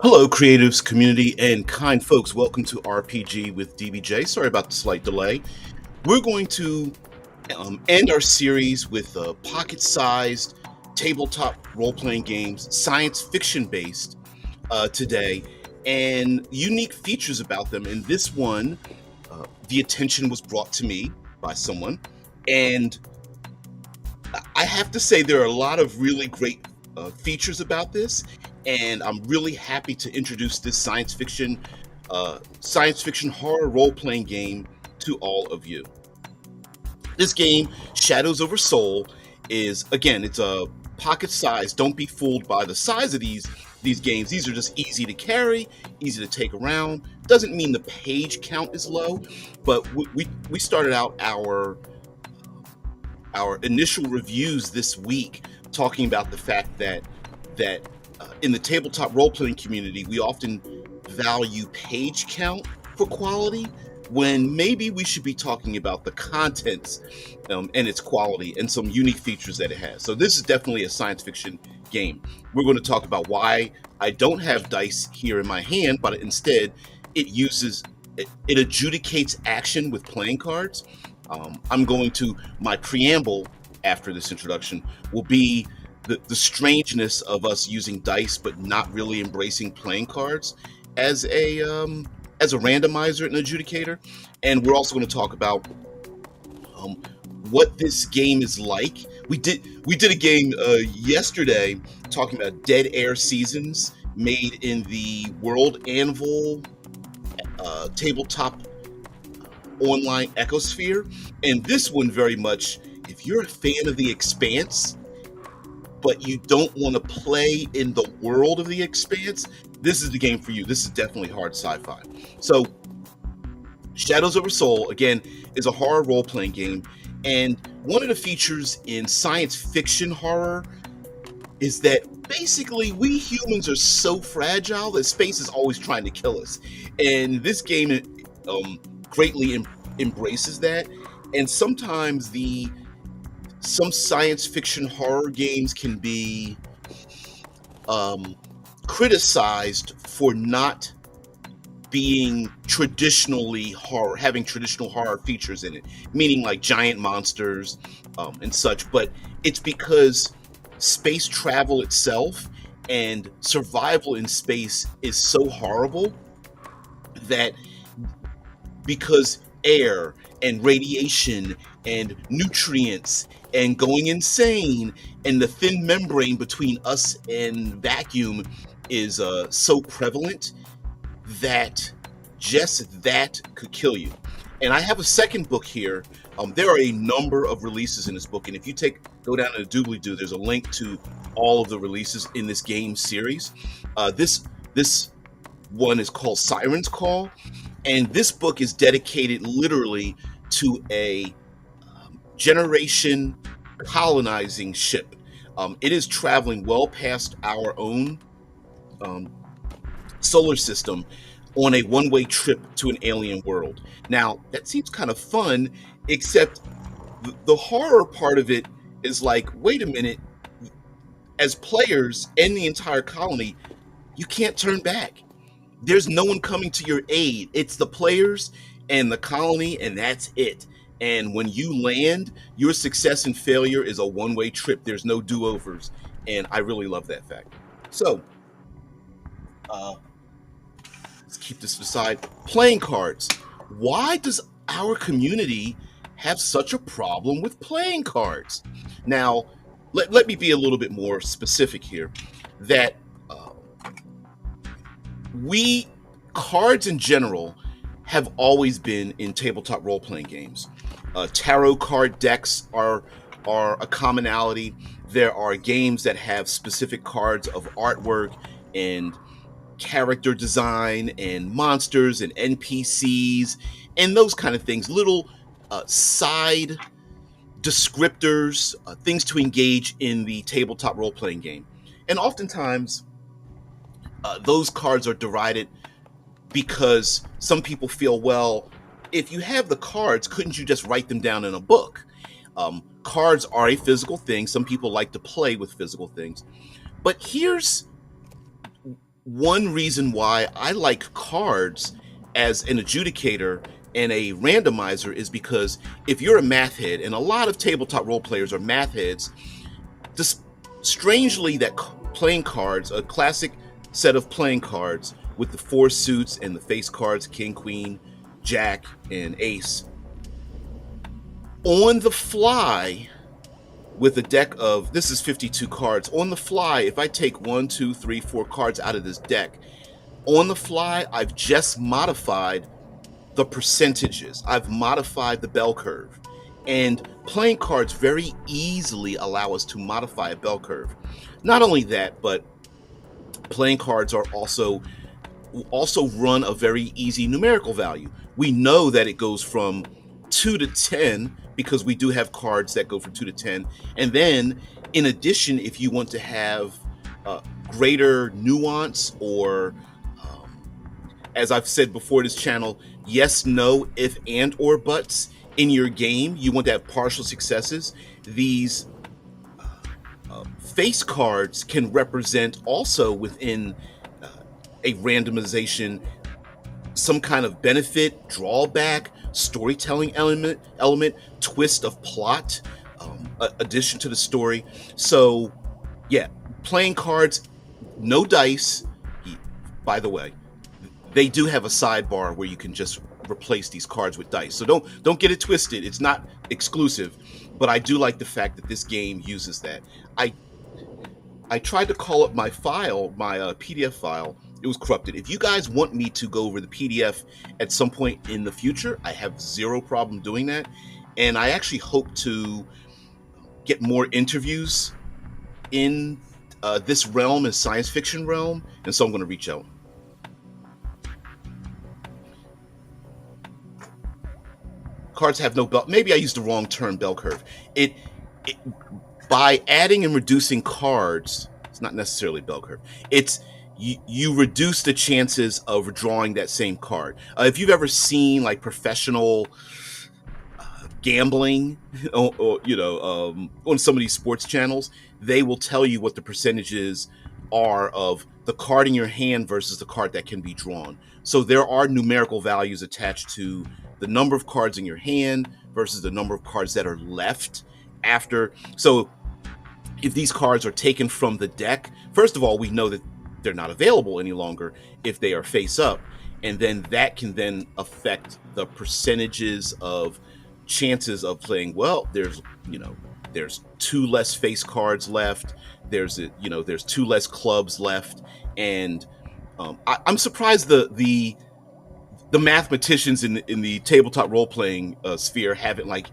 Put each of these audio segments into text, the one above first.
Hello, creatives, community, and kind folks. Welcome to RPG with DBJ. Sorry about the slight delay. We're going to end our series with pocket sized tabletop role playing games, science fiction based today, and unique features about them. In this one, the attention was brought to me by someone, and I have to say there are a lot of really great features about this, and I'm really happy to introduce this science fiction horror role playing game to all of you. This game, Shadows over Soul, is again it's a pocket size. Don't be fooled by the size of these games. These are just easy to carry, easy to take around. Doesn't mean the page count is low, but we started out our initial reviews this week talking about the fact that in the tabletop role playing community, we often value page count for quality when maybe we should be talking about the contents and its quality and some unique features that it has. So this is definitely a science fiction game. We're going to talk about why I don't have dice here in my hand, but instead it adjudicates action with playing cards. My preamble after this introduction will be the strangeness of us using dice but not really embracing playing cards as a randomizer and adjudicator. And we're also going to talk about um, what this game is like. We did a game yesterday talking about Dead Air Seasons made in the World Anvil tabletop online ecosphere, and this one very much, if you're a fan of the Expanse but you don't want to play in the world of the Expanse, this is the game for you. This is definitely hard sci-fi. So Shadows over Soul, again, is a horror role-playing game, and one of the features in science fiction horror is that basically we humans are so fragile that space is always trying to kill us, and this game greatly embraces that. And sometimes some science fiction horror games can be criticized for not being traditionally horror, having traditional horror features in it, meaning like giant monsters and such. But it's because space travel itself and survival in space is so horrible that because air and radiation and nutrients and going insane and the thin membrane between us and vacuum is so prevalent that just that could kill you. And I have a second book here. There are a number of releases in this book, and if you go down to the doobly-doo, there's a link to all of the releases in this game series. This one is called Siren's Call, and this book is dedicated literally to a generation colonizing ship. It is traveling well past our own solar system on a one-way trip to an alien world. Now, that seems kind of fun, except the horror part of it is like, wait a minute, as players and the entire colony, you can't turn back. There's no one coming to your aid. It's the players and the colony, and that's it. And when you land, your success and failure is a one-way trip. There's no do-overs, and I really love that fact. So, let's keep this aside. Playing cards. Why does our community have such a problem with playing cards? Now, let me be a little bit more specific here. That we cards in general have always been in tabletop role-playing games. Tarot card decks are a commonality. There are games that have specific cards of artwork and character design and monsters and NPCs and those kind of things. Little side descriptors, things to engage in the tabletop role-playing game. And oftentimes, those cards are derided because some people feel, well, if you have the cards, couldn't you just write them down in a book? Cards are a physical thing. Some people like to play with physical things. But here's one reason why I like cards as an adjudicator and a randomizer is because if you're a math head, and a lot of tabletop role players are math heads, just strangely that playing cards, a classic set of playing cards with the four suits and the face cards, king, queen, jack, and ace, on the fly with a deck of, this is 52 cards, on the fly, if I take 1, 2, 3, 4 cards out of this deck, on the fly, I've just modified the percentages. I've modified the bell curve. And playing cards very easily allow us to modify a bell curve. Not only that, but playing cards are also run a very easy numerical value. We know that it goes from 2 to 10 because we do have cards that go from 2 to 10. And then, in addition, if you want to have greater nuance or, as I've said before this channel, yes, no, if, and, or buts in your game, you want to have partial successes. These face cards can represent also within a randomization some kind of benefit, drawback, storytelling element, twist of plot, addition to the story. So, yeah, playing cards, no dice. By the way, they do have a sidebar where you can just replace these cards with dice. So don't get it twisted. It's not exclusive, but I do like the fact that this game uses that. I tried to call up my file, my PDF file. It was corrupted. If you guys want me to go over the PDF at some point in the future, I have zero problem doing that. And I actually hope to get more interviews in this realm, in science fiction realm. And so I'm going to reach out. Cards have no bell. Maybe I used the wrong term, bell curve. It by adding and reducing cards, it's not necessarily bell curve. It's you reduce the chances of drawing that same card. If you've ever seen like professional gambling, or on some of these sports channels, they will tell you what the percentages are of the card in your hand versus the card that can be drawn. So there are numerical values attached to the number of cards in your hand versus the number of cards that are left after. So if these cards are taken from the deck, first of all, we know that they're not available any longer if they are face up. And then that can then affect the percentages of chances of playing well. There's 2 less face cards left. There's 2 less clubs left. And I'm surprised the mathematicians in the tabletop role-playing sphere haven't like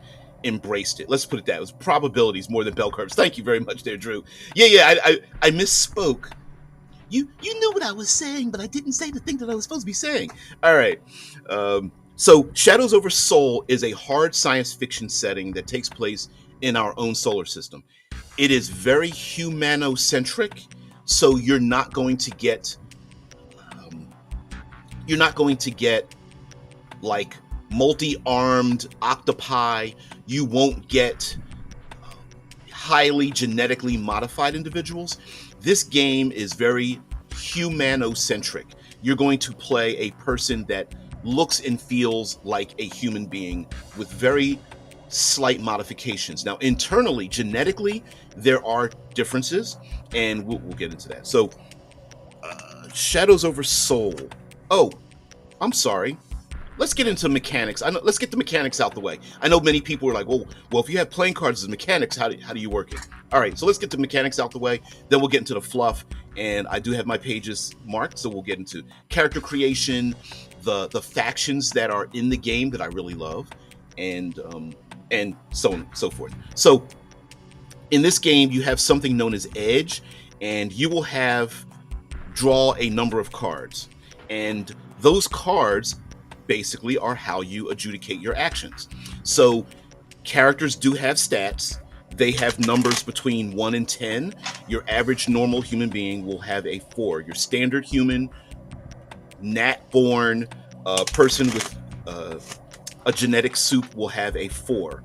embraced it. Let's put it that. It was probabilities more than bell curves. Thank you very much there, Drew. Yeah, I misspoke. You knew what I was saying, but I didn't say the thing that I was supposed to be saying. All right. So Shadows over Sol is a hard science fiction setting that takes place in our own solar system. It is very humanocentric, so you're not going to get like multi-armed octopi. You won't get highly genetically modified individuals. This game is very humanocentric. You're going to play a person that looks and feels like a human being with very slight modifications. Now, internally, genetically, there are differences, and we'll get into that. So, Shadows over Sol. Oh, I'm sorry. Let's get into mechanics. Let's get the mechanics out the way. I know many people are like, well, if you have playing cards as mechanics, how do you work it? All right, so let's get the mechanics out the way. Then we'll get into the fluff. And I do have my pages marked, so we'll get into character creation, the factions that are in the game that I really love, and so on and so forth. So in this game, you have something known as Edge, and you will draw a number of cards. And those cards basically are how you adjudicate your actions. So characters do have stats. They have numbers between 1 and 10. Your average normal human being will have a 4. Your standard human, nat-born person with a genetic soup will have a 4.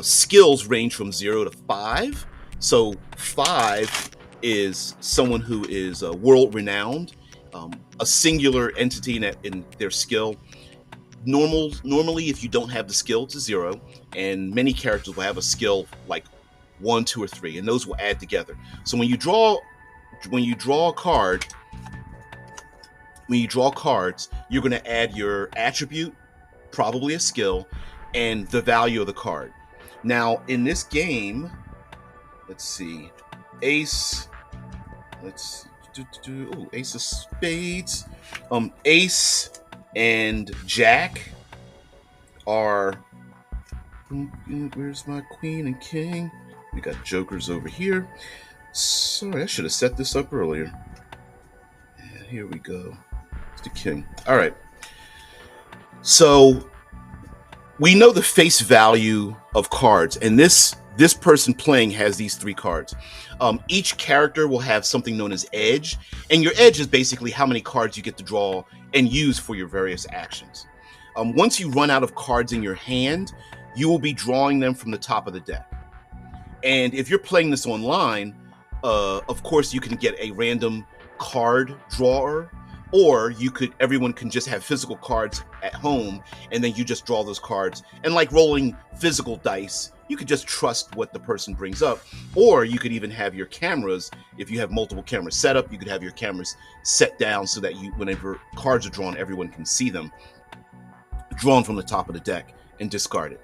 Skills range from 0 to 5. So 5 is someone who is world-renowned. a singular entity in their skill. Normally, if you don't have the skill, it's a 0, and many characters will have a skill like 1, 2, or 3, and those will add together. So when you draw a card, when you draw cards, you're going to add your attribute, probably a skill, and the value of the card. Now, in this game, let's see, Ace. Let's do Ace of Spades. Ace and Jack are. Where's my Queen and King? We got Jokers over here. Sorry, I should have set this up earlier. And here we go. It's the King. All right. So we know the face value of cards, and this person playing has these 3 cards. Each character will have something known as edge, and your edge is basically how many cards you get to draw and use for your various actions. Once you run out of cards in your hand, you will be drawing them from the top of the deck. And if you're playing this online, of course you can get a random card drawer, or everyone can just have physical cards at home, and then you just draw those cards. And like rolling physical dice, you could just trust what the person brings up. Or you could even have your cameras, if you have multiple cameras set up, you could have your cameras set down so that whenever cards are drawn, everyone can see them, drawn from the top of the deck and discarded.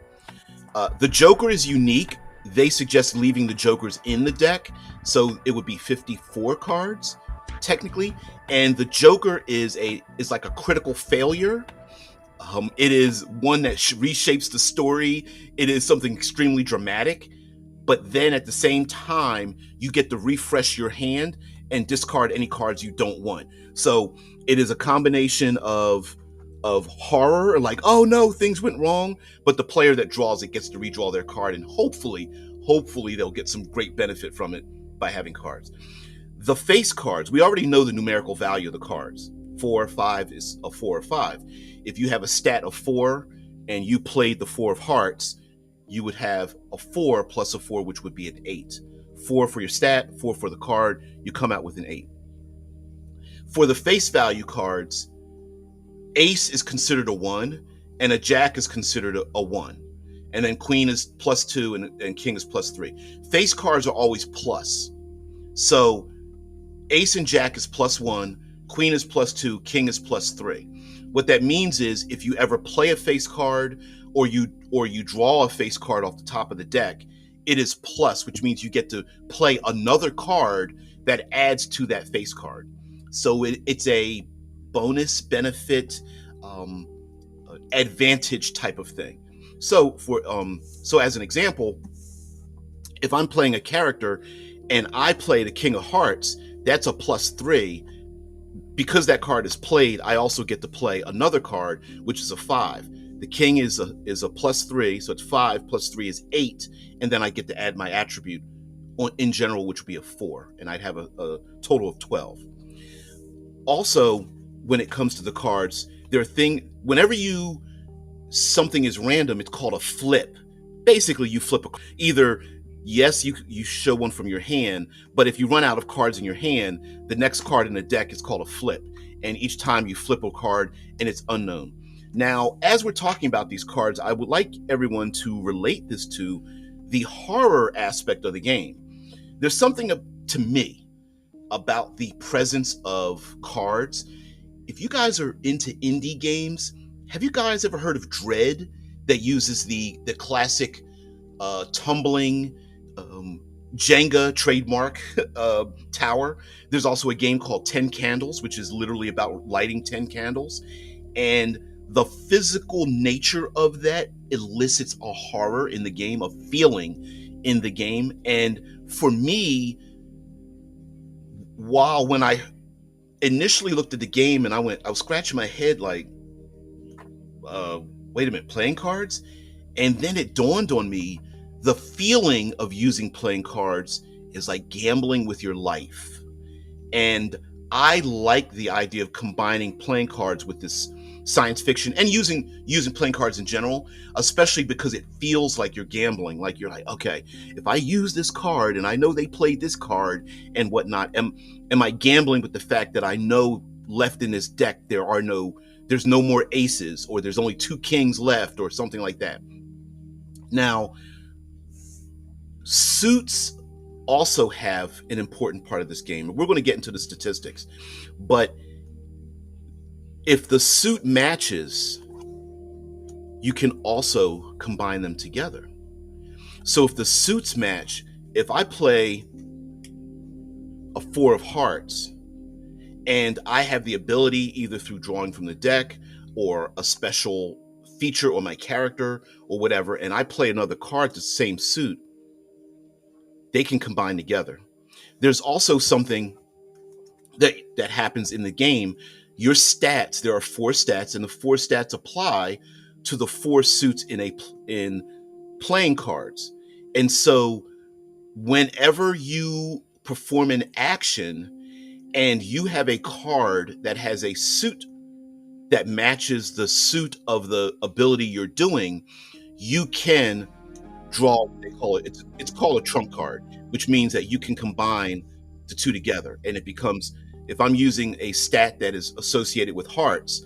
The Joker is unique. They suggest leaving the Jokers in the deck, so it would be 54 cards technically, and the Joker is like a critical failure. It is one that reshapes the story. It is something extremely dramatic, but then at the same time, you get to refresh your hand and discard any cards you don't want. So it is a combination of horror, like, oh no, things went wrong, but the player that draws it gets to redraw their card, and hopefully they'll get some great benefit from it by having cards. The face cards, we already know the numerical value of the cards. 4 or 5 is a 4 or 5. If you have a stat of 4 and you played the 4 of hearts, you would have a 4 plus a 4, which would be an 8. 4 for your stat, 4 for the card, you come out with an 8. For the face value cards, Ace is considered a 1, and a Jack is considered a 1. And then Queen is +2, and King is +3. Face cards are always plus. So Ace and Jack is +1, Queen is +2, King is +3. What that means is if you ever play a face card or you draw a face card off the top of the deck, it is plus, which means you get to play another card that adds to that face card. So it's a bonus benefit, advantage type of thing. So as an example, if I'm playing a character and I play the King of Hearts, that's a +3. Because that card is played, I also get to play another card, which is a 5. The King is a +3, so it's 5 + 3 is 8, and then I get to add my attribute in general, which would be a 4, and I'd have a total of 12. Also, when it comes to the cards, whenever something is random, it's called a flip. Basically, you flip either. Yes, you show one from your hand, but if you run out of cards in your hand, the next card in the deck is called a flip. And each time you flip a card, and it's unknown. Now, as we're talking about these cards, I would like everyone to relate this to the horror aspect of the game. There's something to me about the presence of cards. If you guys are into indie games, have you guys ever heard of Dread, that uses the classic tumbling Jenga trademark tower? There's also a game called 10 Candles, which is literally about lighting 10 candles. And the physical nature of that elicits a horror in the game, a feeling in the game. And for me, when I initially looked at the game and I was scratching my head like, wait a minute, playing cards? And then it dawned on me, the feeling of using playing cards is like gambling with your life. And I like the idea of combining playing cards with this science fiction and using playing cards in general, especially because it feels like you're gambling. Like you're like, okay, if I use this card and I know they played this card and whatnot, am I gambling with the fact that I know left in this deck, there's no more aces, or there's only 2 kings left, or something like that. Now, suits also have an important part of this game. We're going to get into the statistics, but if the suit matches, you can also combine them together. So if the suits match, if I play a 4 of hearts and I have the ability, either through drawing from the deck or a special feature on my character or whatever, and I play another card the same suit, they can combine together. There's also something that happens in the game. Your stats, there are 4 stats, and the 4 stats apply to the 4 suits in playing cards. And so whenever you perform an action and you have a card that has a suit that matches the suit of the ability you're doing, you can draw what they call it. It's called a trump card, which means that you can combine the 2 together, and it becomes, if I'm using a stat that is associated with hearts,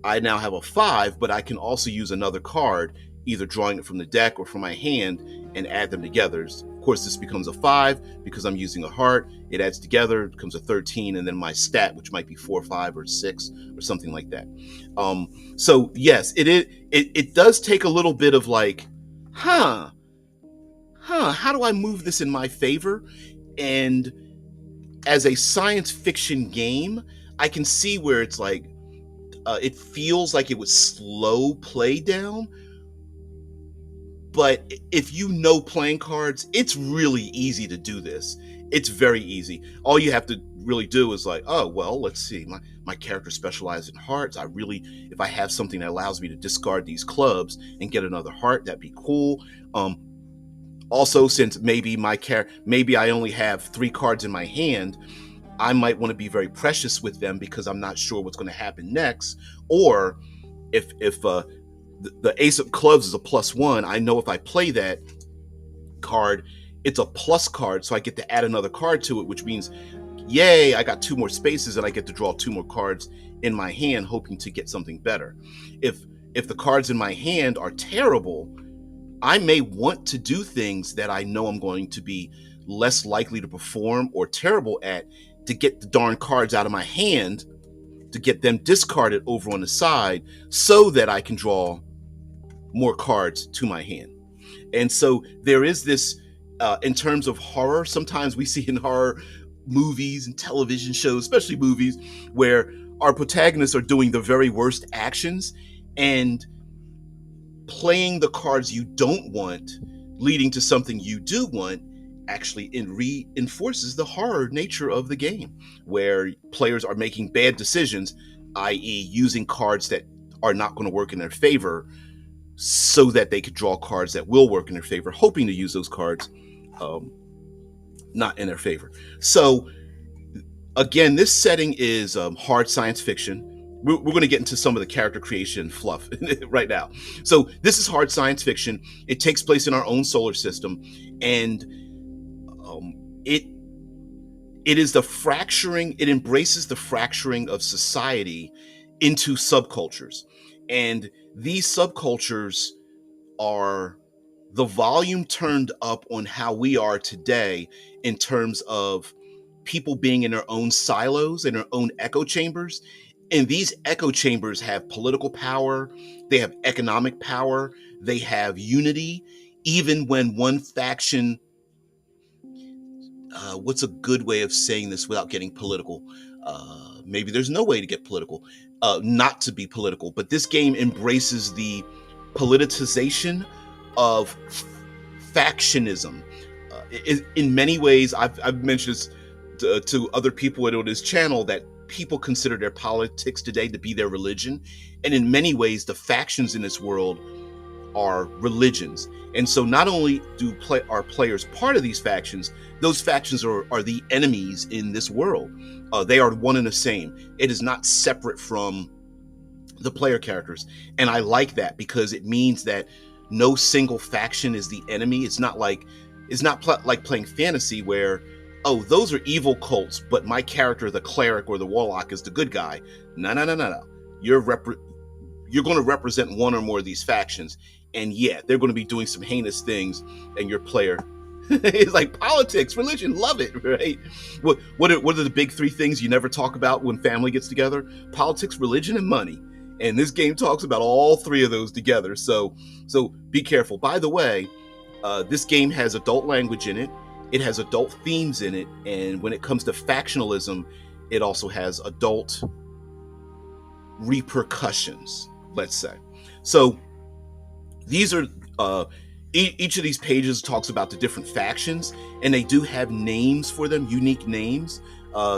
I now have a 5, but I can also use another card, either drawing it from the deck or from my hand, and add them together. Of course, this becomes a 5 because I'm using a heart. It adds together, it becomes a 13, and then my stat, which might be 4, 5, or 6, or something like that. So yes, it does take a little bit of like, how do I move this in my favor? And as a science fiction game, I can see where it's like, it feels like it would slow play down. But if you know playing cards, it's really easy to do this. It's very easy. All you have to really do is like, oh, well, let's see. My character specializes in hearts. If I have something that allows me to discard these clubs and get another heart, that'd be cool. Also, since maybe I only have 3 cards in my hand, I might want to be very precious with them because I'm not sure what's going to happen next. Or if the ace of clubs is a +1, I know if I play that card, it's a plus card, so I get to add another card to it, which means, yay, I got 2 more spaces and I get to draw 2 more cards in my hand, hoping to get something better. If the cards in my hand are terrible, I may want to do things that I know I'm going to be less likely to perform or terrible at to get the darn cards out of my hand, to get them discarded over on the side so that I can draw more cards to my hand. And so there is this, in terms of horror, sometimes we see in horror movies and television shows, especially movies, where our protagonists are doing the very worst actions, and playing the cards you don't want, leading to something you do want, actually reinforces the horror nature of the game, where players are making bad decisions, i.e. using cards that are not going to work in their favor so that they could draw cards that will work in their favor, hoping to use those cards not in their favor. So again, this setting is hard science fiction. We're going to get into some of the character creation fluff right now. So this is hard science fiction. It takes place in our own solar system, and it is the fracturing. It embraces the fracturing of society into subcultures, and these subcultures are the volume turned up on how we are today in terms of people being in their own silos, in their own echo chambers. And these echo chambers have political power, they have economic power, they have unity, even when one faction, what's a good way of saying this without getting political? Maybe there's no way to get political, not to be political, but this game embraces the politicization of factionism. In many ways, I've mentioned this to other people on this channel, that people consider their politics today to be their religion. And in many ways, the factions in this world are religions. And so not only are players part of these factions, those factions are the enemies in this world. They are one and the same. It is not separate from the player characters. And I like that, because it means that no single faction is the enemy. It's not like playing fantasy, where oh, those are evil cults, but my character, the cleric or the warlock, is the good guy. No, no, no, no, no. You're going to represent one or more of these factions, and yeah, they're going to be doing some heinous things, and your player is like politics, religion, love it, right? What are the big three things you never talk about when family gets together? Politics, religion, and money. And this game talks about all three of those together. So be careful. By the way, this game has adult language in it. It has adult themes in it, and when it comes to factionalism, it also has adult repercussions, let's say. So these are each of these pages talks about the different factions, and they do have names for them, unique names.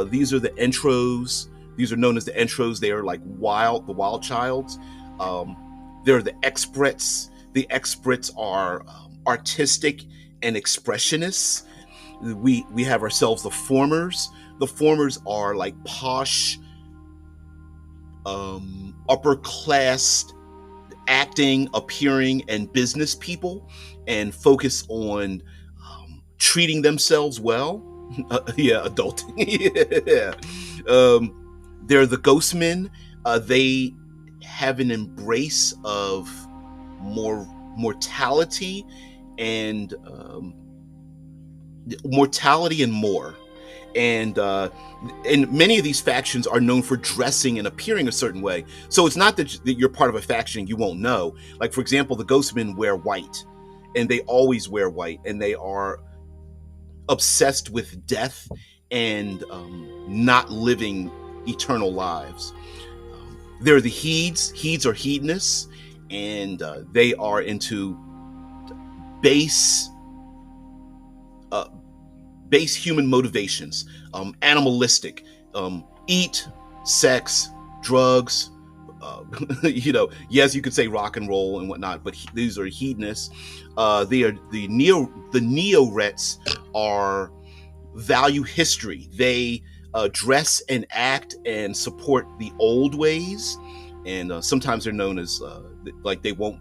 These are the intros. These are known as the intros. They are like the wild childs. They're the experts. The experts are artistic and expressionists. We have ourselves the formers. The formers are like posh, upper class acting, appearing, and business people, and focus on treating themselves well. Yeah, adulting. Yeah. They're the ghostmen. They have an embrace of more mortality and more. And many of these factions are known for dressing and appearing a certain way. So it's not that you're part of a faction you won't know. Like, for example, the Ghostmen wear white, and they always wear white, and they are obsessed with death and not living eternal lives. They're the Heeds. Heeds are hedonists, and they are into base base human motivations, animalistic, eat, sex, drugs, yes, you could say rock and roll and whatnot, but these are hedonists. They are the Neo-Rets are value history. They dress and act and support the old ways, and sometimes they're known as like they won't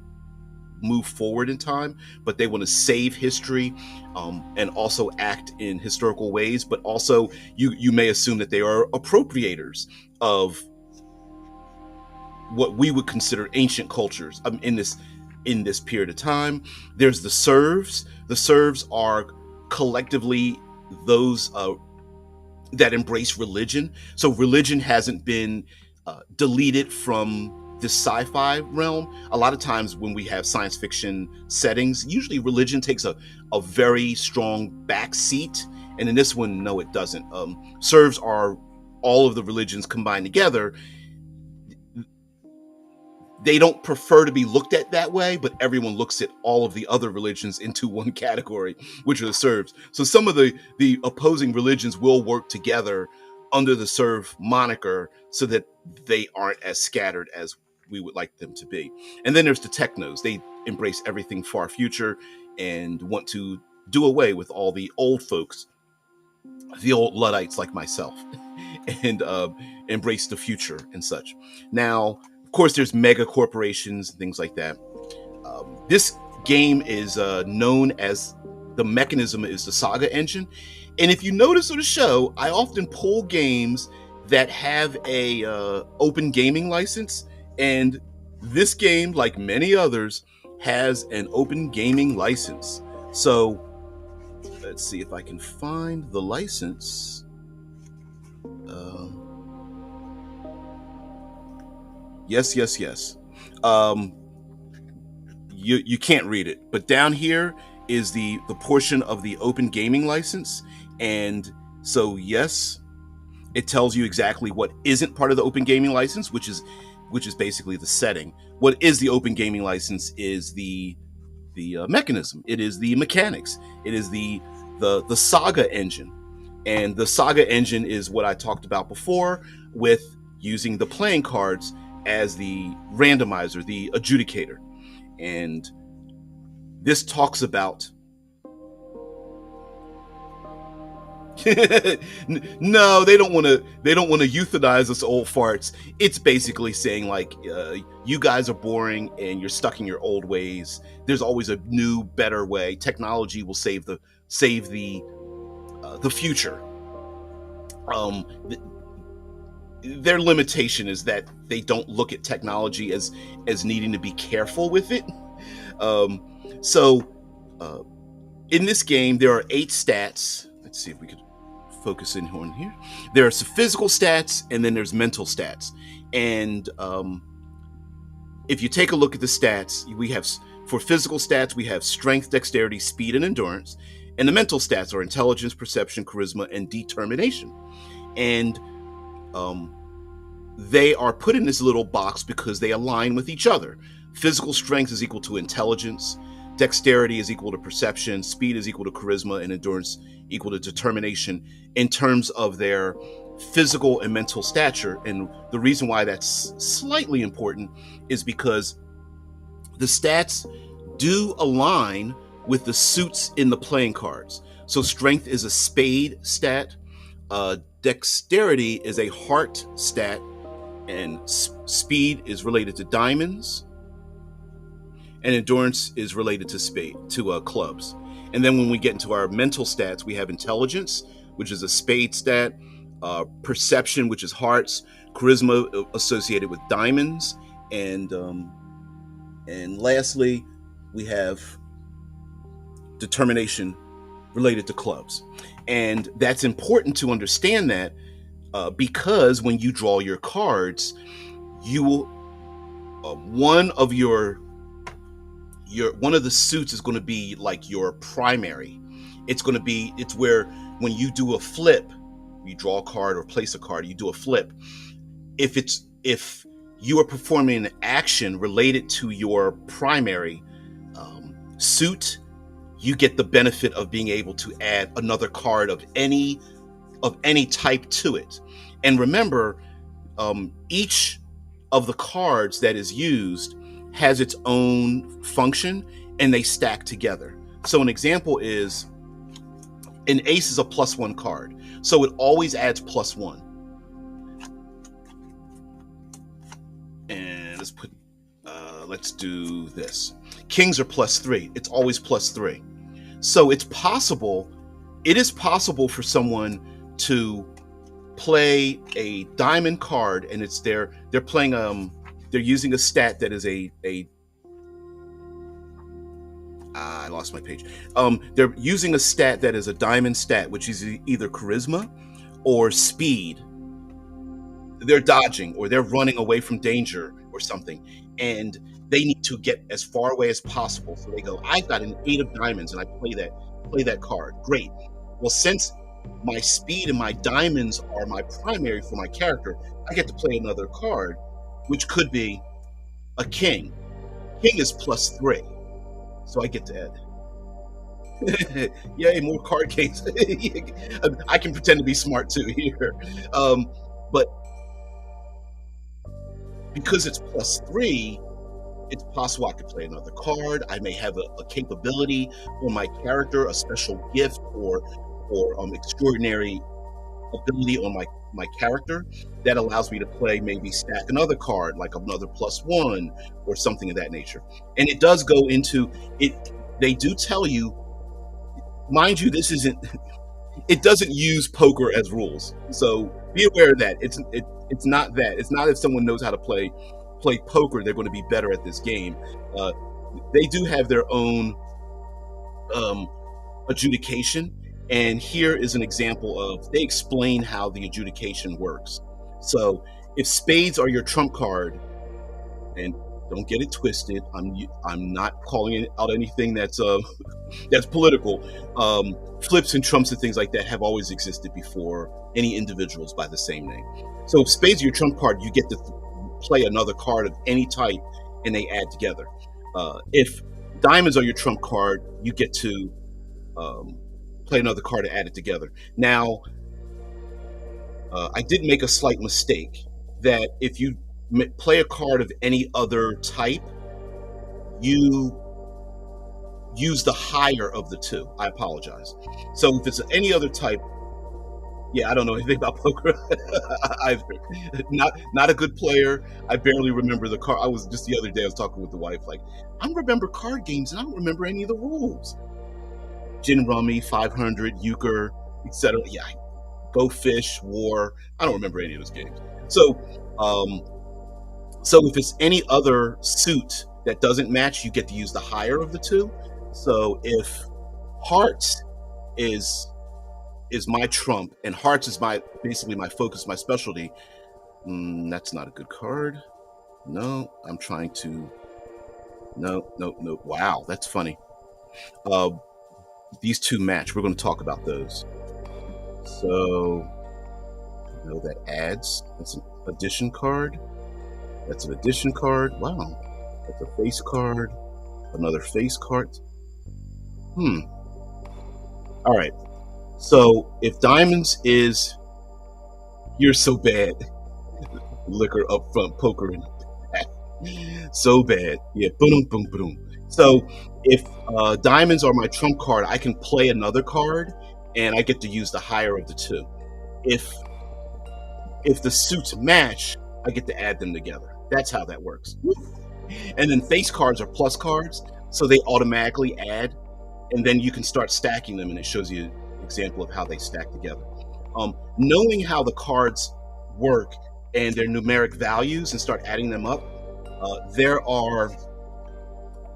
move forward in time, but they want to save history, and also act in historical ways. But also, you may assume that they are appropriators of what we would consider ancient cultures in this period of time. There's the serfs. The serfs are collectively those that embrace religion. So religion hasn't been deleted from this sci-fi realm. A lot of times when we have science fiction settings, usually religion takes a very strong back seat. And in this one, no, it doesn't. Serfs are all of the religions combined together. They don't prefer to be looked at that way, but everyone looks at all of the other religions into one category, which are the serfs. So some of the opposing religions will work together under the serf moniker so that they aren't as scattered as we would like them to be. And then there's the technos. They embrace everything far future and want to do away with all the old folks, the old Luddites like myself, and embrace the future and such. Now, of course, there's mega corporations and things like that. This game is known as, the mechanism is the Saga engine. And if you notice on the show, I often pull games that have a open gaming license. And this game, like many others, has an open gaming license. So let's see if I can find the license. Yes. You can't read it, but down here is the portion of the open gaming license, and so yes, it tells you exactly what isn't part of the open gaming license, which is basically the setting. What is the open gaming license is the mechanism. It is the mechanics. It is the Saga engine, and the Saga engine is what I talked about before, with using the playing cards as the randomizer, the adjudicator. And this talks about no, they don't want to euthanize us old farts. It's basically saying, like, you guys are boring and you're stuck in your old ways. There's always a new, better way. Technology will save the the future. Um, their limitation is that they don't look at technology as needing to be careful with it. Um, so uh, in this game, there are 8 stats. Let's see if we could focus in on here. There are some physical stats, and then there's mental stats. And if you take a look at the stats, we have, for physical stats, we have strength, dexterity, speed, and endurance. And the mental stats are intelligence, perception, charisma, and determination. And they are put in this little box because they align with each other. Physical strength is equal to intelligence, dexterity is equal to perception, speed is equal to charisma, and endurance equal to determination in terms of their physical and mental stature. And the reason why that's slightly important is because the stats do align with the suits in the playing cards. So strength is a spade stat, dexterity is a heart stat, and speed is related to diamonds, and endurance is related to clubs. And then when we get into our mental stats, we have intelligence, which is a spade stat, perception, which is hearts, charisma associated with diamonds, and lastly, we have determination related to clubs. And that's important to understand that because when you draw your cards, you will one of the suits is going to be like your primary. It's where when you do a flip, you draw a card or place a card, you do a flip. If you are performing an action related to your primary suit, you get the benefit of being able to add another card of any type to it. And remember, each of the cards that is used has its own function, and they stack together. So an example is an ace is a +1 card, so it always adds +1. And let's do this. Kings are +3. It's always +3. So it is possible for someone to play a diamond card, and they're playing they're using a stat that is I lost my page. They're using a stat that is a diamond stat, which is either charisma or speed. They're dodging or they're running away from danger or something, and they need to get as far away as possible. So they go, I've got an 8 of diamonds, and I play that card. Great. Well, since my speed and my diamonds are my primary for my character, I get to play another card, which could be a king. King is +3, so I get to add. Yay, more card games. I can pretend to be smart too here. But because it's +3, it's possible I could play another card. I may have a capability on my character, a special gift, or extraordinary ability on my character that allows me to maybe stack another card, like another +1 or something of that nature. And it does go into it. They do tell you, mind you, it doesn't use poker as rules. So be aware of that. It's not that. It's not if someone knows how to play poker, they're going to be better at this game. They do have their own adjudication. And here is an example of, they explain how the adjudication works. So if spades are your trump card, and don't get it twisted, I'm not calling out anything that's that's political. Flips and trumps and things like that have always existed before any individuals by the same name. So if spades are your trump card, you get to play another card of any type, and they add together. If diamonds are your trump card, you get to play another card and add it together. Now, I did make a slight mistake that if you play a card of any other type, you use the higher of the two. I apologize. So if it's any other type, yeah, I don't know anything about poker either. Not a good player. I barely remember the card. I was just the other day, I was talking with the wife, like, I remember card games and I don't remember any of the rules. Gin rummy, 500, euchre, etc. Yeah, Go Fish, War. I don't remember any of those games. So, um, so if it's any other suit that doesn't match, you get to use the higher of the two. So if Hearts is my trump, and Hearts is my basically my focus, my specialty. That's not a good card. No, I'm trying to. No, no, no. Wow, that's funny. Uh, these two match. We're going to talk about those. So, that adds. That's an addition card. That's an addition card. Wow, that's a face card. Another face card. All right. So if diamonds is you're so bad, liquor up front, poker in the back. So bad. Yeah, boom, boom, boom. So if diamonds are my trump card, I can play another card, and I get to use the higher of the two. If the suits match, I get to add them together. That's how that works. And then face cards are plus cards, so they automatically add, and then you can start stacking them, and it shows you an example of how they stack together. Knowing how the cards work and their numeric values and start adding them up, there are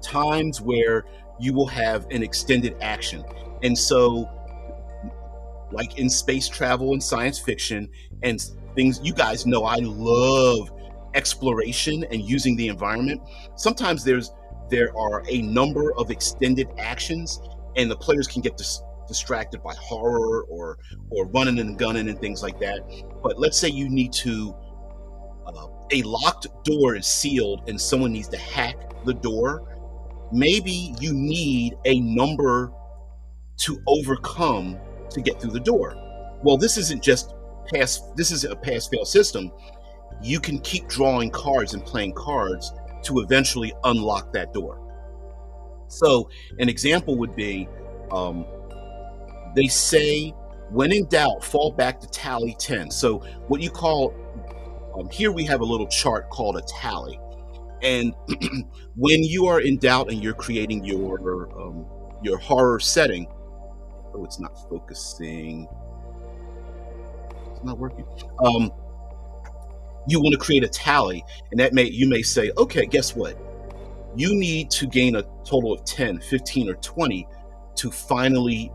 times where you will have an extended action. And so, like in space travel and science fiction and things, you guys know I love exploration and using the environment. Sometimes there are a number of extended actions, and the players can get distracted by horror or running and gunning and things like that. But let's say you need to a locked door is sealed and someone needs to hack the door. Maybe you need a number to overcome to get through the door. Well, this isn't just this is a pass fail system. You can keep drawing cards and playing cards to eventually unlock that door. So an example would be, they say, when in doubt, fall back to tally 10. So what you call, here we have a little chart called a tally. And when you are in doubt and you're creating your horror setting, oh, it's not focusing. It's not working. You want to create a tally, and you may say, okay, guess what? You need to gain a total of 10, 15, or 20 to finally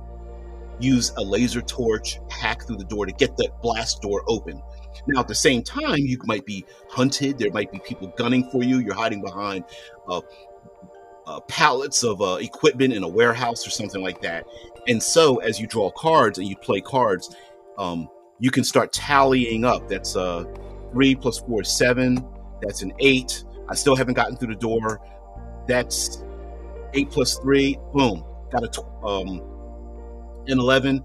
use a laser torch, hack through the door to get that blast door open. Now, at the same time, you might be hunted. There might be people gunning for you. You're hiding behind pallets of equipment in a warehouse or something like that. And so as you draw cards and you play cards, you can start tallying up. That's 3 plus 4 is 7. That's an 8. I still haven't gotten through the door. That's 8 plus 3. Boom. Got an 11.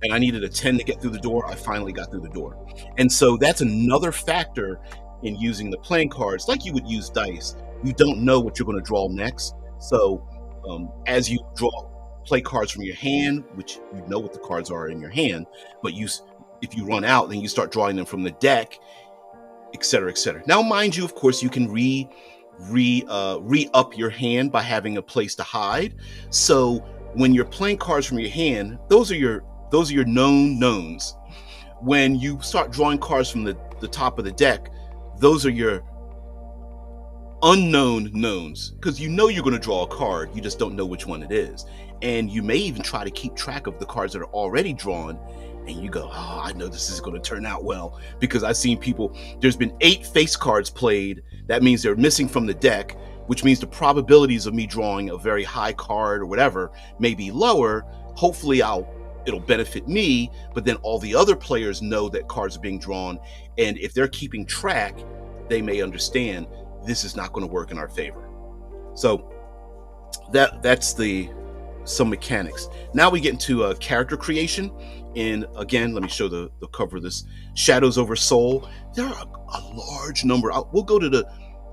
And I needed a 10 to get through the door. I finally got through the door. And so that's another factor in using the playing cards, like you would use dice. You don't know what you're going to draw next. So as you play cards from your hand, which you know what the cards are in your hand, but if you run out, then you start drawing them from the deck, etc., etc. Now, mind you, of course, you can re-up your hand by having a place to hide. So when you're playing cards from your hand, those are your known knowns. When you start drawing cards from the top of the deck, those are your unknown knowns, because you know you're going to draw a card, you just don't know which one it is. And you may even try to keep track of the cards that are already drawn, and you go, oh, I know this is going to turn out well, because I've seen people, there's been 8 face cards played. That means they're missing from the deck, which means the probabilities of me drawing a very high card or whatever may be lower. Hopefully it'll benefit me, but then all the other players know that cards are being drawn, and if they're keeping track, they may understand this is not going to work in our favor. So that's some mechanics. Now we get into character creation, and again, let me show the cover of this. Shadows over Soul. There are a large number. We'll go to the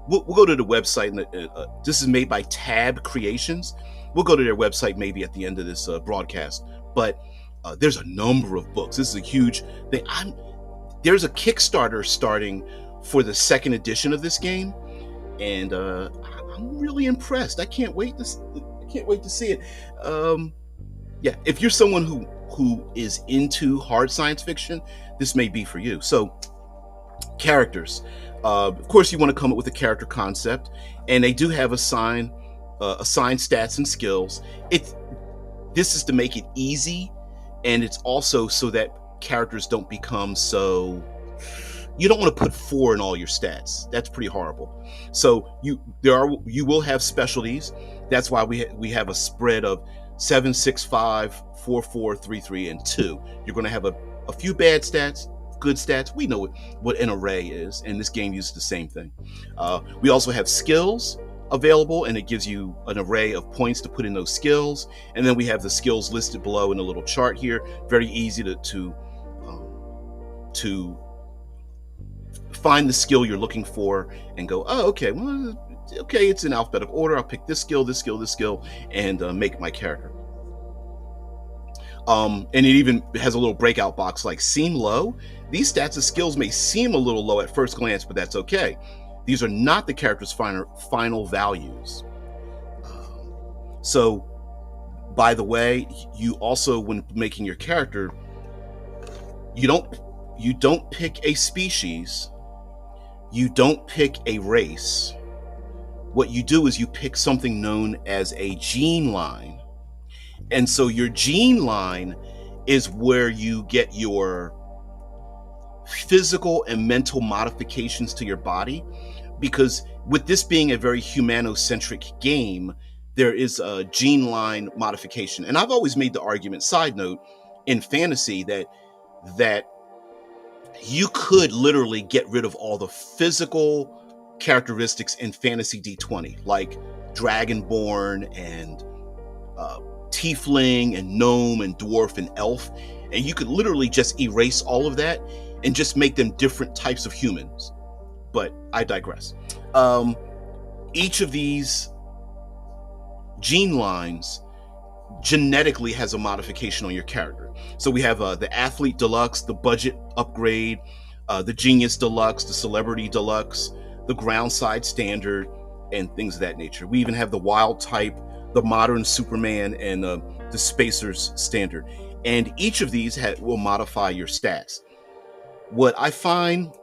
website, and this is made by Tab Creations. We'll go to their website maybe at the end of this broadcast, but there's a number of books. This is a huge thing. There's a Kickstarter starting for the 2nd edition of this game, and I'm really impressed. I can't wait to see it. Yeah, if you're someone who who is into hard science fiction, this may be for you. So, characters. Of course, you want to come up with a character concept, and they do have assigned stats and skills. This is to make it easy, and it's also so that characters don't become so. You don't want to put 4 in all your stats. That's pretty horrible. So you will have specialties. That's why we have a spread of 7, 6, 5, 4, 4, 3, 3, and 2. You're going to have a few bad stats, good stats. We know what an array is, and this game uses the same thing. We also have skills available, and it gives you an array of points to put in those skills. And then we have the skills listed below in a little chart here. Very easy to find the skill you're looking for and go, oh, okay, well, okay, it's in alphabetical order. I'll pick this skill, this skill, this skill, and make my character. And it even has a little breakout box like seem low. These stats and skills may seem a little low at first glance, but that's okay. These are not the character's final values. So, by the way, you also, when making your character, you don't pick a species. You don't pick a race. What you do is you pick something known as a gene line. And so your gene line is where you get your physical and mental modifications to your body. Because with this being a very humanocentric game, there is a gene line modification. And I've always made the argument, side note, in fantasy that you could literally get rid of all the physical characteristics in Fantasy D20, like Dragonborn and Tiefling and Gnome and Dwarf and Elf, and you could literally just erase all of that and just make them different types of humans. But I digress. Each of these gene lines genetically has a modification on your character. So we have the Athlete Deluxe, the Budget Upgrade, the Genius Deluxe, the Celebrity Deluxe, the Groundside Standard, and things of that nature. We even have the Wild Type, the Modern Superman, and the Spacer's Standard. And each of these will modify your stats. What I find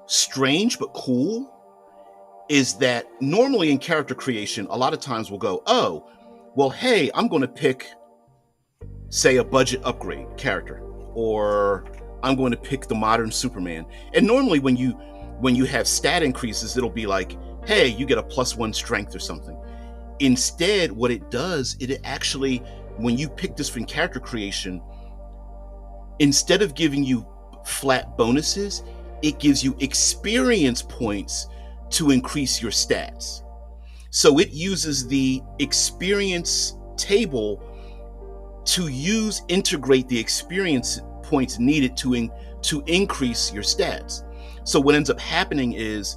strange but cool is that normally in character creation, a lot of times we'll go, oh, well, hey, I'm going to pick, say, a budget upgrade character, or I'm going to pick the Modern Superman. And normally when you have stat increases, it'll be like, hey, you get a +1 strength or something. Instead, what it does, it actually, when you pick this from character creation, instead of giving you flat bonuses, it gives you experience points to increase your stats. So it uses the experience table to integrate the experience points needed to increase your stats. So what ends up happening is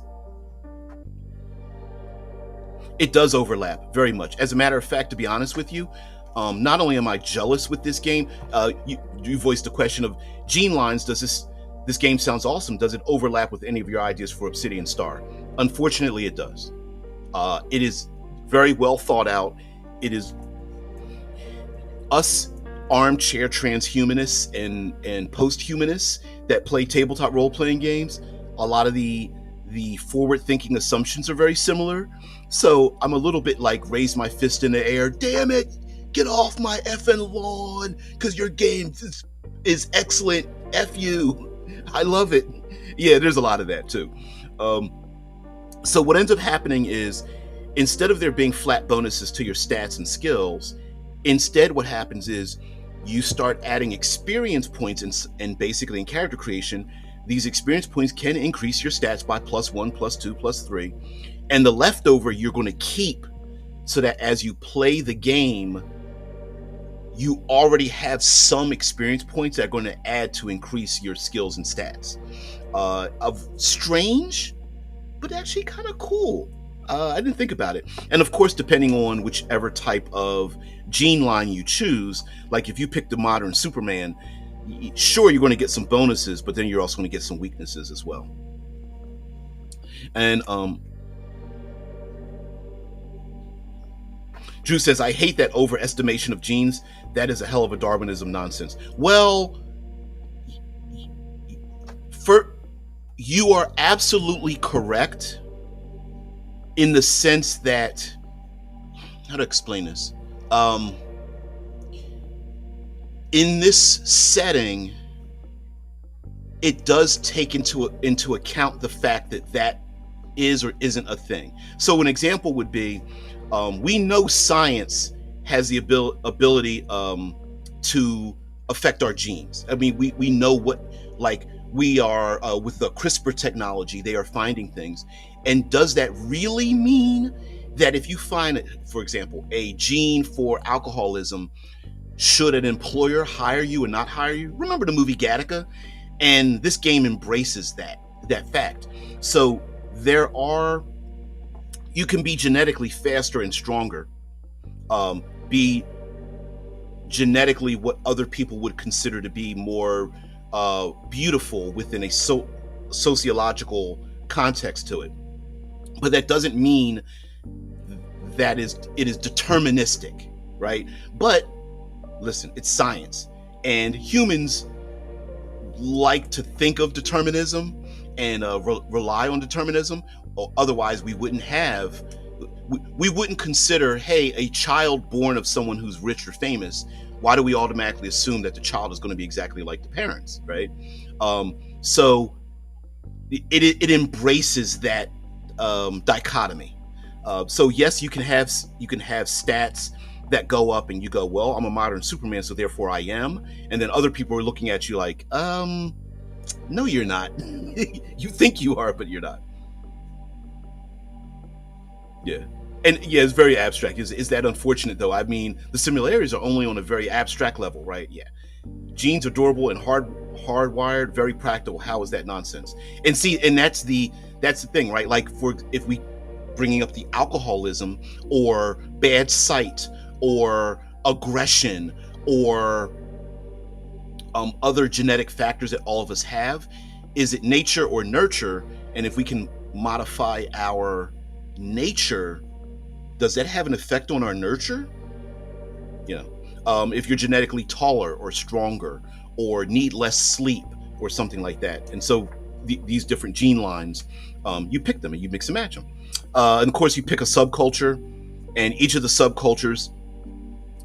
it does overlap very much. As a matter of fact, to be honest with you, not only am I jealous with this game, you voiced the question of gene lines. Does this game sounds awesome? Does it overlap with any of your ideas for Obsidian Star? Unfortunately, it does. It is very well thought out. It is us armchair transhumanists and post-humanists that play tabletop role-playing games. A lot of the forward-thinking assumptions are very similar. So I'm a little bit like raise my fist in the air. Damn it! Get off my effing lawn, because your game is excellent. F you. I love it. Yeah, there's a lot of that too. So what ends up happening is, instead of there being flat bonuses to your stats and skills, instead what happens is you start adding experience points, and basically in character creation, these experience points can increase your stats by +1, +2, +3, and the leftover you're going to keep, so that as you play the game, you already have some experience points that are going to add to increase your skills and stats. Of strange, but actually kind of cool. I didn't think about it. And of course, depending on whichever type of gene line you choose, like if you pick the Modern Superman, sure, you're going to get some bonuses, but then you're also going to get some weaknesses as well. And Drew says, I hate that overestimation of genes. That is a hell of a Darwinism nonsense. Well, for you are absolutely correct in the sense that, how to explain this? In this setting, it does take into account the fact that that is or isn't a thing. So an example would be, we know science has the ability to affect our genes. I mean, we know what, like, we are with the CRISPR technology, they are finding things. And does that really mean that if you find, for example, a gene for alcoholism, should an employer hire you and not hire you? Remember the movie Gattaca? And this game embraces that fact. So you can be genetically faster and stronger, be genetically what other people would consider to be more beautiful within a sociological context to it. But that doesn't mean it is deterministic, right? But listen, it's science, and humans like to think of determinism and rely on determinism. Or otherwise, we wouldn't consider, hey, a child born of someone who's rich or famous, why do we automatically assume that the child is going to be exactly like the parents, right? So it embraces that dichotomy. So yes, you can have stats that go up and you go, well, I'm a modern Superman, so therefore I am. And then other people are looking at you like, no, you're not. You think you are, but you're not. Yeah. And yeah, it's very abstract. Is that unfortunate though? I mean, the similarities are only on a very abstract level, right? Yeah. Genes are durable and hardwired, very practical. How is that nonsense? And see, and that's the thing, right? Like, if we bringing up the alcoholism or bad sight or aggression or other genetic factors that all of us have, is it nature or nurture? And if we can modify our nature, does that have an effect on our nurture? You know, if you're genetically taller or stronger or need less sleep or something like that. And so these different gene lines, you pick them and you mix and match them. And of course, you pick a subculture, and each of the subcultures,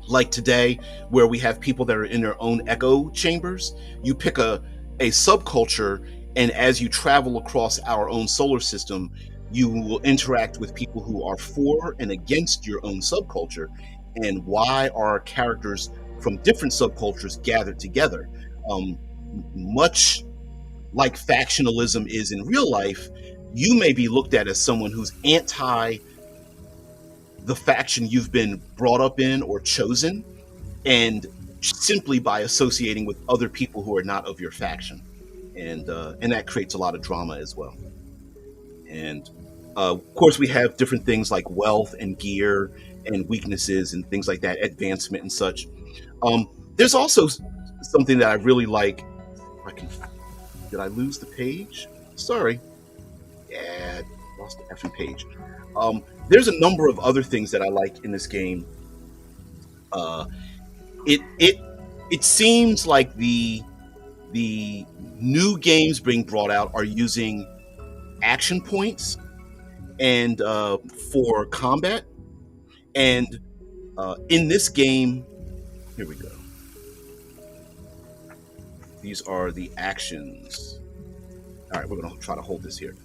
like today, where we have people that are in their own echo chambers, you pick a subculture, and as you travel across our own solar system, you will interact with people who are for and against your own subculture. And why are characters from different subcultures gathered together? Much like factionalism is in real life, you may be looked at as someone who's anti the faction you've been brought up in or chosen, and simply by associating with other people who are not of your faction, and that creates a lot of drama as well. And of course, we have different things like wealth and gear and weaknesses and things like that, advancement and such. There's also something that I really like. Did I lose the page? Sorry. Yeah, lost the effing page. There's a number of other things that I like in this game. It seems like the new games being brought out are using action points and for combat. And in this game, here we go. These are the actions. All right, we're going to try to hold this here.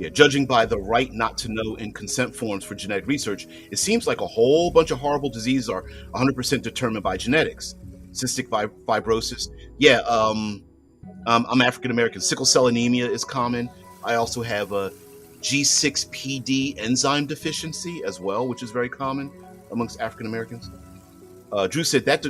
Yeah, judging by the right not to know and consent forms for genetic research, it seems like a whole bunch of horrible diseases are 100% determined by genetics. Cystic fibrosis. Yeah, I'm African American. Sickle cell anemia is common. I also have a G6PD enzyme deficiency as well, which is very common amongst African Americans. Drew said that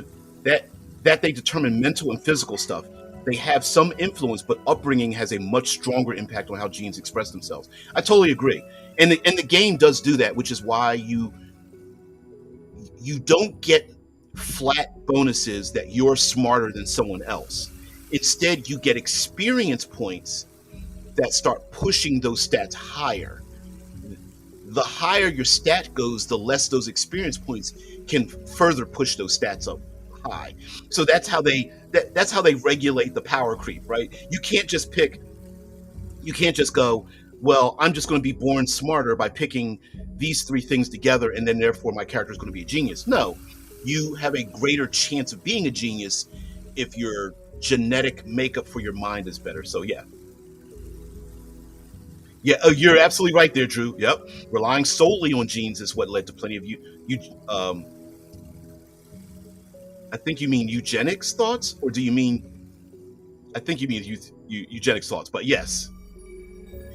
they determine mental and physical stuff. They have some influence, but upbringing has a much stronger impact on how genes express themselves. I totally agree, and the game does do that, which is why you don't get flat bonuses that you're smarter than someone else. Instead, you get experience points that start pushing those stats higher. the higher your stat goes, the less those experience points can further push those stats up high. So that's how they regulate the power creep, right? You can't just go, well, I'm just going to be born smarter by picking these three things together, and then therefore my character is going to be a genius. No, you have a greater chance of being a genius if your genetic makeup for your mind is better. So yeah. Yeah, you're absolutely right there, Drew. Yep, relying solely on genes is what led to plenty of I think you mean eugenics thoughts, or do you mean? I think you mean eugenics thoughts, but yes.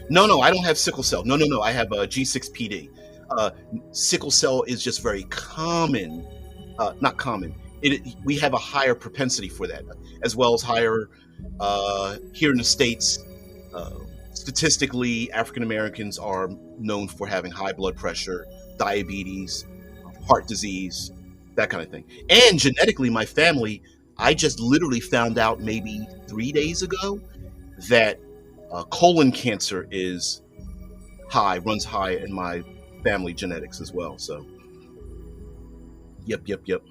No, no, I don't have sickle cell. No, no, no, I have a G6PD. Uh, Sickle cell is just very common, not common. We have a higher propensity for that, as well as higher here in the states. Uh, Statistically, African Americans are known for having high blood pressure, diabetes, heart disease, that kind of thing. And genetically, my family, I just literally found out maybe 3 days ago that colon cancer is runs high in my family genetics as well. So, yep, yep, yep.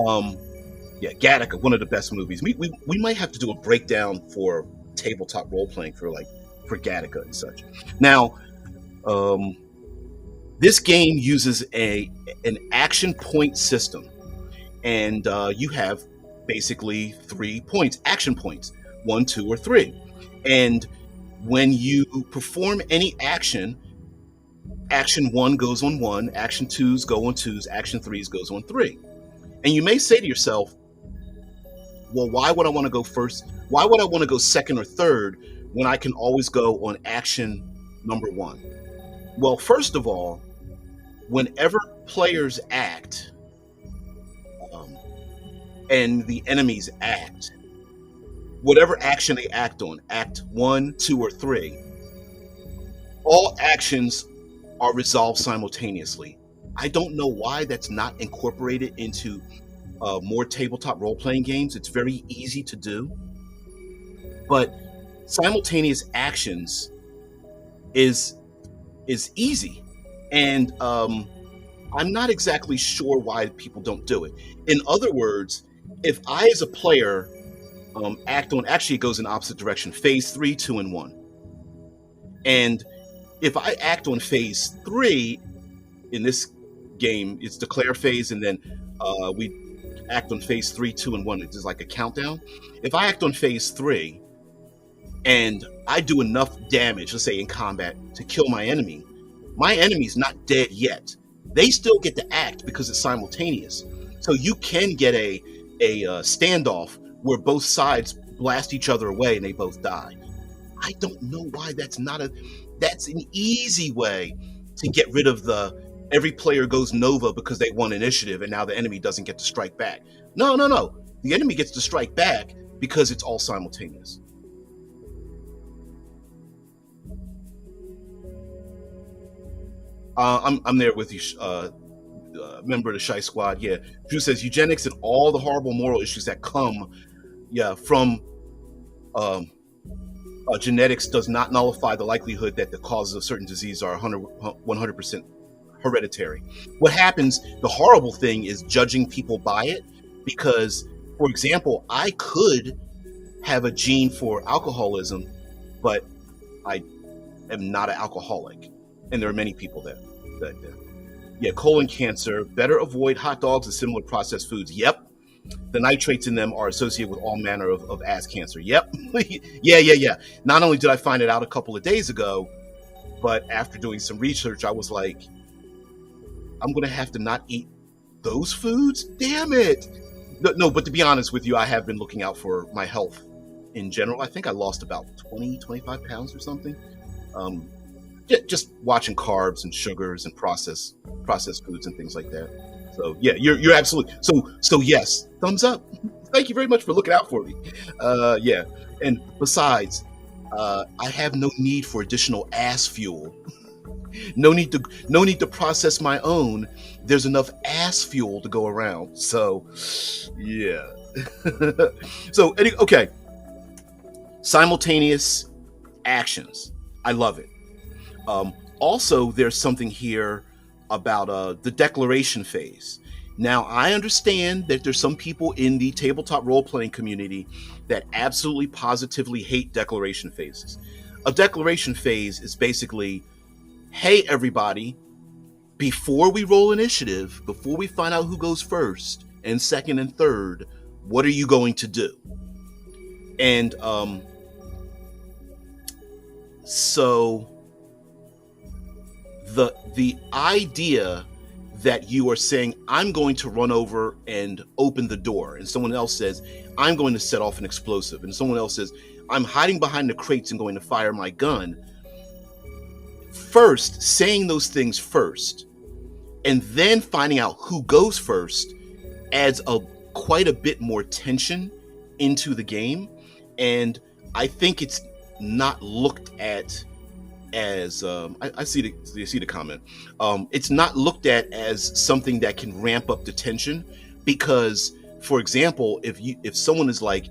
Um, yeah, Gattaca, one of the best movies. We might have to do a breakdown for tabletop role playing for Gattaca and such. Now, um, this game uses an action point system, and you have basically 3 points, action points, 1, 2, or 3. And when you perform any action, action 1 goes on 1, action 2s go on 2s, action 3s goes on 3. And you may say to yourself, well, why would I want to go first? Why would I want to go second or third when I can always go on action number 1? Well, first of all, whenever players act um, and the enemies act, whatever action they act on, act 1, 2, or 3, all actions are resolved simultaneously. I don't know why that's not incorporated into more tabletop role playing games. It's very easy to do, but simultaneous actions is easy, and I'm not exactly sure why people don't do it. In other words, if I as a player act on, actually it goes in opposite direction, phase 3, 2, and 1, and if I act on phase 3 in this game, it's declare phase, and then we act on phase 3, 2, and 1. It's like a countdown. If I act on phase 3 and I do enough damage, let's say in combat, to kill my enemy's not dead yet. They still get to act because it's simultaneous. So you can get a standoff where both sides blast each other away and they both die. I don't know why that's an easy way to get rid of every player goes Nova because they won initiative and now the enemy doesn't get to strike back. No, no, no. The enemy gets to strike back because it's all simultaneous. I'm there with you, member of the Shy Squad. Yeah, Drew says eugenics and all the horrible moral issues that come, yeah, from genetics does not nullify the likelihood that the causes of certain disease are 100% hereditary. What happens, the horrible thing is judging people by it, because, for example, I could have a gene for alcoholism, but I am not an alcoholic, and there are many people there. Yeah, colon cancer, better avoid hot dogs and similar processed foods. Yep. The nitrates in them are associated with all manner of ass cancer. Yep. Yeah. Not only did I find it out a couple of days ago, but after doing some research, I was like, I'm going to have to not eat those foods? Damn it. No, but to be honest with you, I have been looking out for my health in general. I think I lost about 25 pounds or something. Just watching carbs and sugars and processed foods and things like that. So yeah, you're absolutely so yes, thumbs up. Thank you very much for looking out for me. Yeah, and besides, I have no need for additional ass fuel. No need to process my own. There's enough ass fuel to go around. So yeah. So okay, simultaneous actions. I love it. Also, there's something here about the declaration phase. Now, I understand that there's some people in the tabletop role playing community that absolutely positively hate declaration phases. A declaration phase is basically, hey, everybody, before we roll initiative, before we find out who goes first and second and third, what are you going to do? And so the idea that you are saying, I'm going to run over and open the door, and someone else says, I'm going to set off an explosive, and someone else says, I'm hiding behind the crates and going to fire my gun. First, saying those things first, and then finding out who goes first adds quite a bit more tension into the game. And I think it's not looked at as I see the comment. It's not looked at as something that can ramp up the tension, because, for example, if someone is like,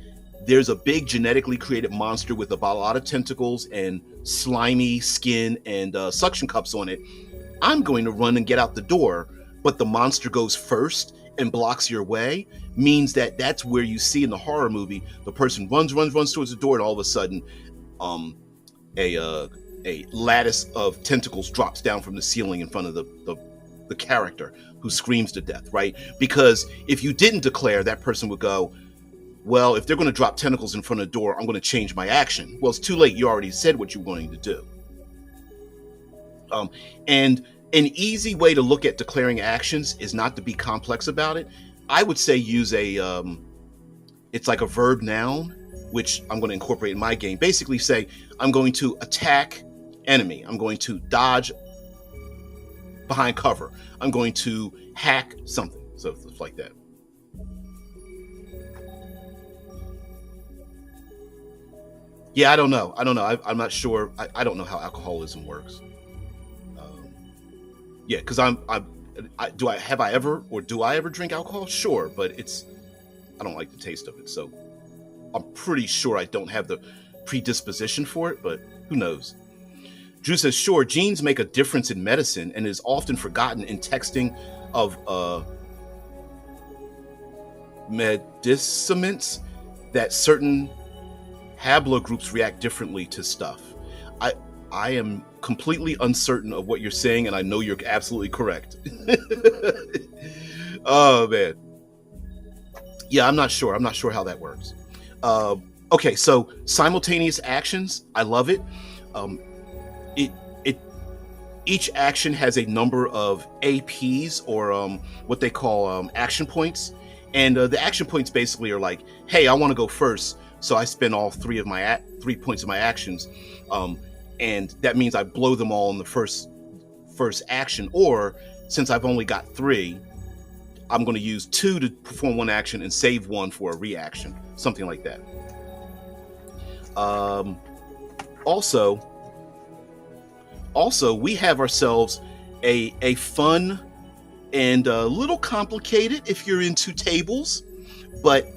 there's a big genetically created monster with a lot of tentacles and slimy skin and suction cups on it, I'm going to run and get out the door, but the monster goes first and blocks your way, means that's where you see in the horror movie, the person runs towards the door, and all of a sudden a lattice of tentacles drops down from the ceiling in front of the character, who screams to death, right? Because if you didn't declare, that person would go, well, if they're going to drop tentacles in front of the door, I'm going to change my action. Well, it's too late. You already said what you're going to do. And an easy way to look at declaring actions is not to be complex about it. I would say use it's like a verb noun, which I'm going to incorporate in my game. Basically say, I'm going to attack enemy. I'm going to dodge behind cover. I'm going to hack something. So it's like that. Yeah, I don't know. I'm not sure. I don't know how alcoholism works. Yeah, because have I ever, or do I ever drink alcohol? Sure, but I don't like the taste of it. So I'm pretty sure I don't have the predisposition for it, but who knows? Drew says, sure, genes make a difference in medicine and is often forgotten in texting of medicaments that certain haplogroups react differently to stuff. I am completely uncertain of what you're saying, and I know you're absolutely correct. Oh, man. Yeah, I'm not sure. I'm not sure how that works. Okay, so simultaneous actions, I love it. Each action has a number of APs, or what they call action points, and the action points basically are like, hey, I want to go first, so I spend all 3 points of my actions, and that means I blow them all in the first action. Or since I've only got 3, I'm going to use 2 to perform 1 action and save 1 for a reaction, something like that. Also, we have ourselves a fun and a little complicated, if you're into tables, but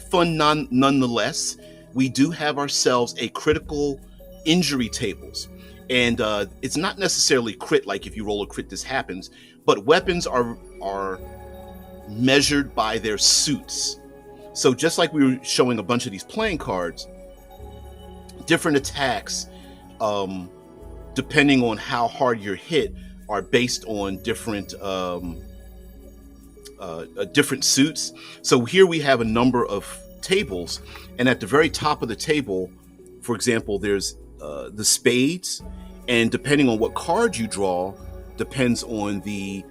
fun nonetheless. We do have ourselves a critical injury tables, and it's not necessarily crit, like if you roll a crit this happens, but weapons are measured by their suits. So just like we were showing a bunch of these playing cards, different attacks, depending on how hard you're hit, are based on different suits. So here we have a number of tables, and at the very top of the table, for example, there's the spades, and depending on what card you draw depends on the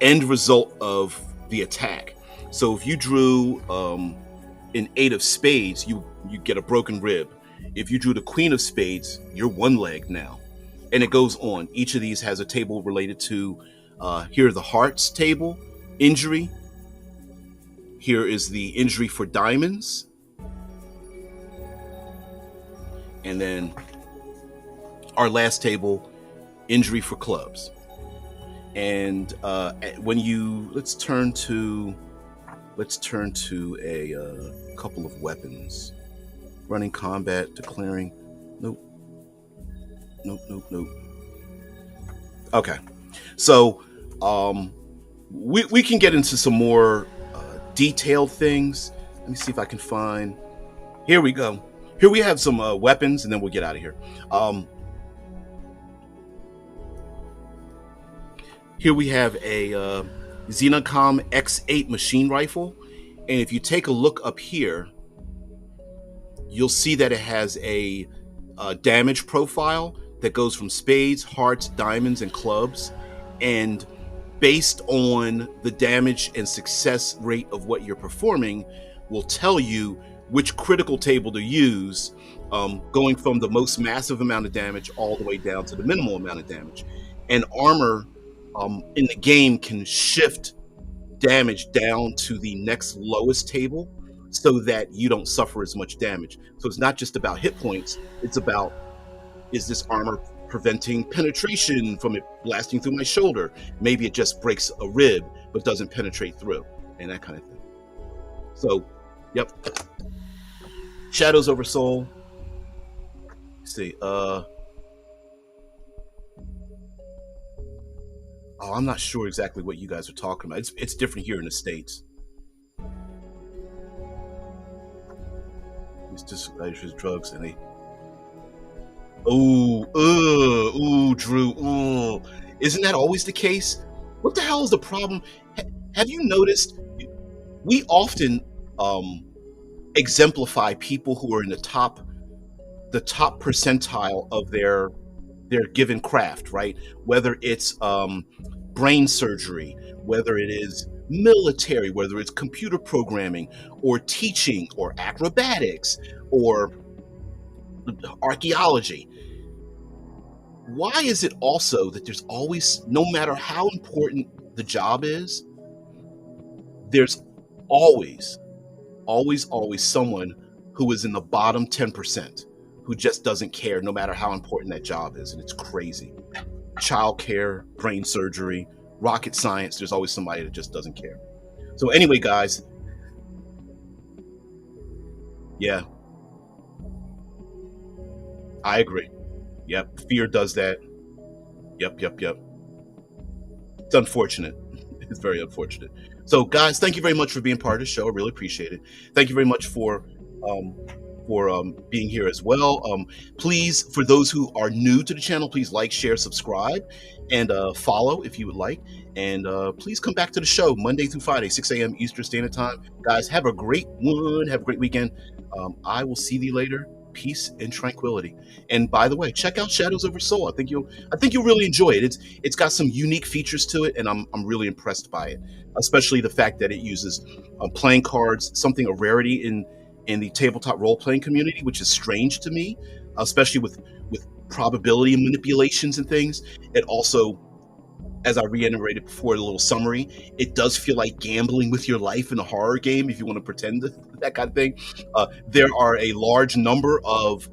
end result of the attack. So if you drew an 8 of spades, you get a broken rib. If you drew the queen of spades, you're 1-legged now. And it goes on. Each of these has a table related to, here are the hearts table, injury. Here is the injury for diamonds. And then our last table, injury for clubs. And let's turn to a couple of weapons. Running combat, declaring, nope. nope, nope, nope. Okay, so um, we can get into some more detailed things. Let me see if I can find. Here we go. Here we have some weapons, and then we'll get out of here. Um, Here we have a Xenocom X8 machine rifle, and if you take a look up here, you'll see that it has a damage profile that goes from spades, hearts, diamonds, and clubs, and based on the damage and success rate of what you're performing, will tell you which critical table to use, going from the most massive amount of damage all the way down to the minimal amount of damage. And armor in the game can shift damage down to the next lowest table so that you don't suffer as much damage. So it's not just about hit points, it's about, is this armor preventing penetration from it blasting through my shoulder? Maybe it just breaks a rib but doesn't penetrate through, and that kind of thing. So, yep. Shadows over Soul. Let's see. Oh, I'm not sure exactly what you guys are talking about. It's different here in the States. It's just drugs and they. Ooh, Drew. Ooh, isn't that always the case? What the hell is the problem? Have you noticed? We often exemplify people who are in the top percentile of their given craft, right? Whether it's brain surgery, whether it is military, whether it's computer programming or teaching or acrobatics or archaeology. Why is it also that there's always, no matter how important the job is, there's always someone who is in the bottom 10% who just doesn't care no matter how important that job is, and it's crazy. Childcare, brain surgery, rocket science, there's always somebody that just doesn't care. So anyway, guys, yeah, I agree. Yep, fear does that. Yep. It's unfortunate. It's very unfortunate. So, guys, thank you very much for being part of the show. I really appreciate it. Thank you very much for being here as well. Please, for those who are new to the channel, please like, share, subscribe, and follow if you would like. And please come back to the show Monday through Friday, 6 a.m. Eastern Standard Time. Guys, have a great one. Have a great weekend. I will see you later. Peace and tranquility. And by the way, check out Shadows Over Soul. I think you'll really enjoy it. It's got some unique features to it, and I'm really impressed by it. Especially the fact that it uses playing cards, something a rarity in the tabletop role playing community, which is strange to me, especially with probability and manipulations and things. It also, as I reiterated before, a little summary, it does feel like gambling with your life in a horror game if you want to pretend that kind of thing. There are a large number of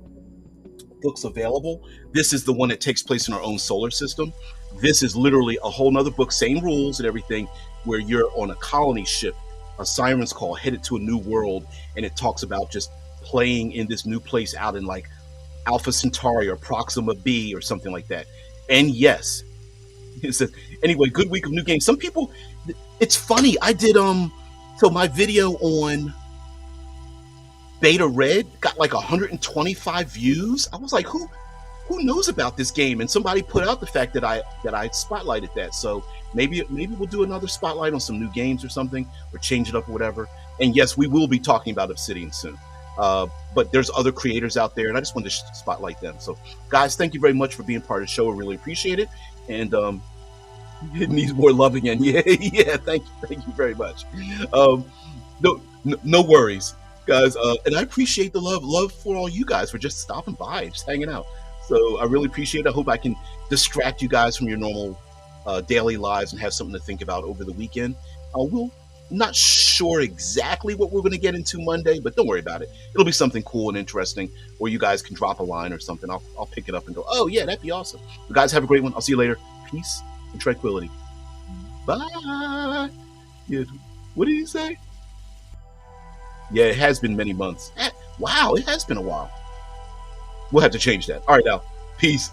books available. This is the one that takes place in our own solar system. This is literally a whole nother book, same rules and everything, where you're on a colony ship, a siren's call, headed to a new world, and it talks about just playing in this new place out in like Alpha Centauri or Proxima B or something like that. And yes, it says, anyway, good week of new games. Some people, it's funny, I did so my video on Beta Red got like 125 views. I was like, who knows about this game? And somebody put out the fact that I spotlighted that. So maybe we'll do another spotlight on some new games or something, or change it up or whatever. And yes, we will be talking about Obsidian soon. But there's other creators out there, and I just wanted to spotlight them. So guys, thank you very much for being part of the show. I really appreciate it. And it needs more love again. Yeah, thank you very much. No worries, guys. And I appreciate the love for all you guys for just stopping by, just hanging out. So I really appreciate it. I hope I can distract you guys from your normal daily lives and have something to think about over the weekend. We'll not sure exactly what we're going to get into Monday, but don't worry about it. It'll be something cool and interesting, where you guys can drop a line or something. I'll pick it up and go, oh yeah, that'd be awesome. You guys have a great one. I'll see you later. Peace and tranquility. Bye. Yeah. What did he say? Yeah, it has been many months. Wow, it has been a while. We'll have to change that. All right, now. Peace.